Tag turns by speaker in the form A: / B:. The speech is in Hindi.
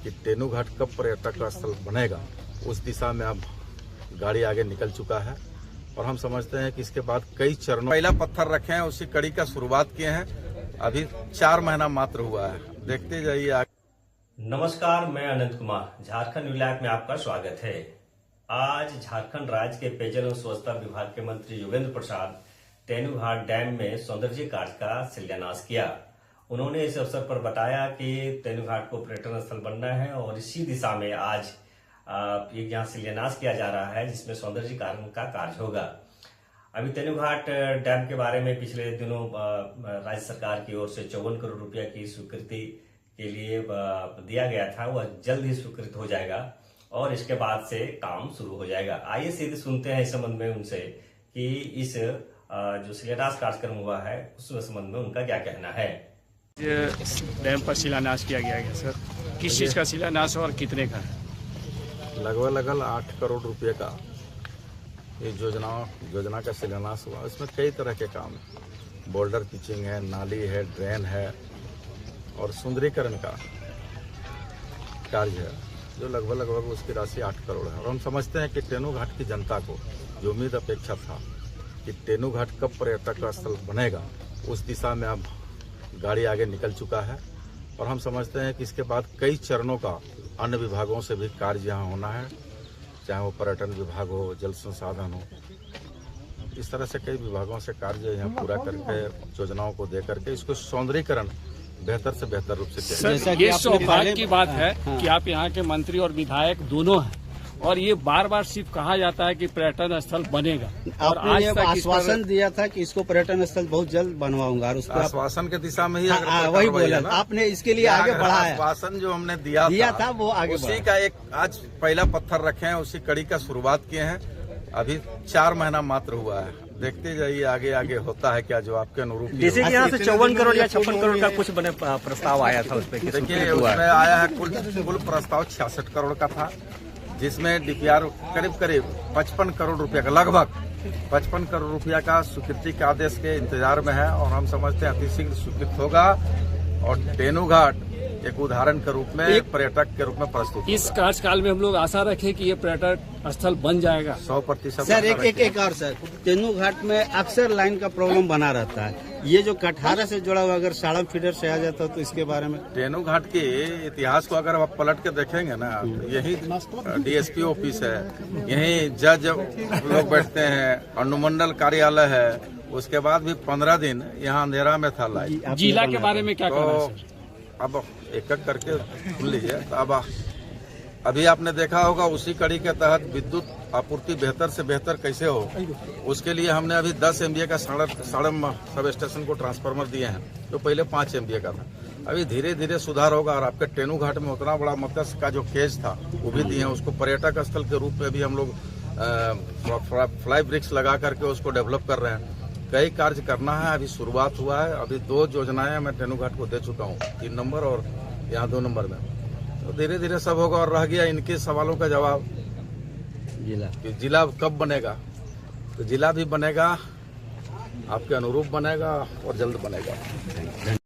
A: कि तेनू घाट कब पर्यटक स्थल बनेगा, उस दिशा में अब गाड़ी आगे निकल चुका है और हम समझते हैं कि इसके बाद कई चरणों पहला पत्थर रखे हैं, उसी कड़ी का शुरुआत किए हैं। अभी 4 महीना मात्र हुआ है, देखते जाइए आगे।
B: नमस्कार, मैं अनंत कुमार, झारखंड न्यूज लाइव में आपका स्वागत है। आज झारखंड राज्य के पेयजल एवं स्वच्छता विभाग के मंत्री योगेंद्र प्रसाद तेनू घाट डैम में सौंदर्य कार्य का शिलान्यास किया। उन्होंने इस अवसर पर बताया कि तेनू घाट को पर्यटन स्थल बनना है और इसी दिशा में आज एक यहाँ शिलान्यास किया जा रहा है, जिसमें सौंदर्यीकरण का कार्य होगा। अभी तेनू घाट डैम के बारे में पिछले दिनों राज्य सरकार की ओर से 54 करोड़ रुपया की स्वीकृति के लिए दिया गया था, वह जल्द ही स्वीकृत हो जाएगा और इसके बाद से काम शुरू हो जाएगा। आइए सीधे सुनते हैं इस संबंध में उनसे कि इस जो शिलान्यास कार्यक्रम हुआ है उस संबंध में उनका क्या कहना है।
C: ये डैम पर शिलान्यास किया गया है सर, किस चीज का शिलान्यास और कितने का है?
A: लगभग 8 करोड़ रुपए का ये योजना का शिलान्यास हुआ। इसमें कई तरह के काम है, बोल्डर पिचिंग है, नाली है, ड्रेन है और सुंदरीकरण का कार्य है, जो लगभग उसकी राशि 8 करोड़ है। और हम समझते हैं कि तेनू घाट की जनता को जो उम्मीद अपेक्षा था कि तेनू घाट कब पर्यटक स्थल बनेगा, उस दिशा में अब गाड़ी आगे निकल चुका है और हम समझते हैं कि इसके बाद कई चरणों का अन्य विभागों से भी कार्य यहाँ होना है, चाहे वो पर्यटन विभाग हो, जल संसाधन हो, इस तरह से कई विभागों से कार्य यहाँ पूरा करके योजनाओं को दे करके इसको सौंदर्यीकरण बेहतर से बेहतर रूप से किया जाए।
C: ये सौभाग्य की बात है कि आप यहाँ के मंत्री और विधायक दोनों हैं और ये बार बार सिर्फ कहा जाता है कि पर्यटन स्थल बनेगा और आज तक
D: आश्वासन दिया था कि इसको पर्यटन स्थल बहुत जल्द बनवाऊंगा और उसको
A: आश्वासन के दिशा में ही
D: वही बोला आपने, इसके लिए आगे बढ़ा है।
A: आश्वासन जो हमने दिया था वो आगे उसी का एक आज पहला पत्थर रखे हैं, उसी कड़ी का शुरुआत किए हैं। अभी 4 महीना मात्र हुआ है, देखते जाइए आगे होता है क्या, जो आपके अनुरूप।
B: जैसे कि यहाँ से 54 करोड़ या 56 करोड़ का कुछ बने प्रस्ताव आया था, उस पर
A: देखिए उसमें आया है कुल प्रस्ताव 66 करोड़ का था, जिसमें डीपीआर करीब 55 करोड़ रुपया का, लगभग 55 करोड़ रुपया का स्वीकृति के आदेश के इंतजार में है और हम समझते हैं अतिशीघ्र स्वीकृत होगा और तेनू घाट एक उदाहरण के रूप में, एक पर्यटक के रूप में प्रस्तुत।
C: इस कार्यकाल में हम लोग आशा रखें कि ये पर्यटक स्थल बन जाएगा
A: 100%।
D: सर एक और सर, तेनू घाट में अक्सर लाइन का प्रॉब्लम बना रहता है, ये जो कटहारा से जुड़ा हुआ अगर साड़म फीडर से आ जाता तो इसके बारे में।
A: तेनू घाट के इतिहास को अगर आप पलट के देखेंगे ना, तो यही डीएसपी ऑफिस है, यही जज लोग बैठते हैं, अनुमंडल कार्यालय है, उसके बाद भी 15 दिन यहाँ अंधेरा में था लाइट।
C: जिला के बारे में क्या कहना है सर?
A: अब एक करके सुन लीजिए। अब अभी आपने देखा होगा उसी कड़ी के तहत विद्युत आपूर्ति बेहतर से बेहतर कैसे हो, उसके लिए हमने अभी 10 MVA का साड़म सब स्टेशन को ट्रांसफार्मर दिए हैं, जो पहले 5 MVA का था। अभी धीरे धीरे सुधार होगा और आपके तेनू घाट में उतना बड़ा मत्स्य का जो केज था वो भी दिए हैं, उसको पर्यटक स्थल के रूप में भी हम लोग फ्लाई ब्रिक्स लगा करके उसको डेवलप कर रहे हैं। कई कार्य करना है, अभी शुरुआत हुआ है। अभी 2 योजनाएं मैं तेनू घाट को दे चुका हूँ, 3 नंबर और यहाँ 2 नंबर में, तो धीरे धीरे सब होगा। और रह गया इनके सवालों का जवाब, जिला कब बनेगा, तो जिला भी बनेगा, आपके अनुरूप बनेगा और जल्द बनेगा।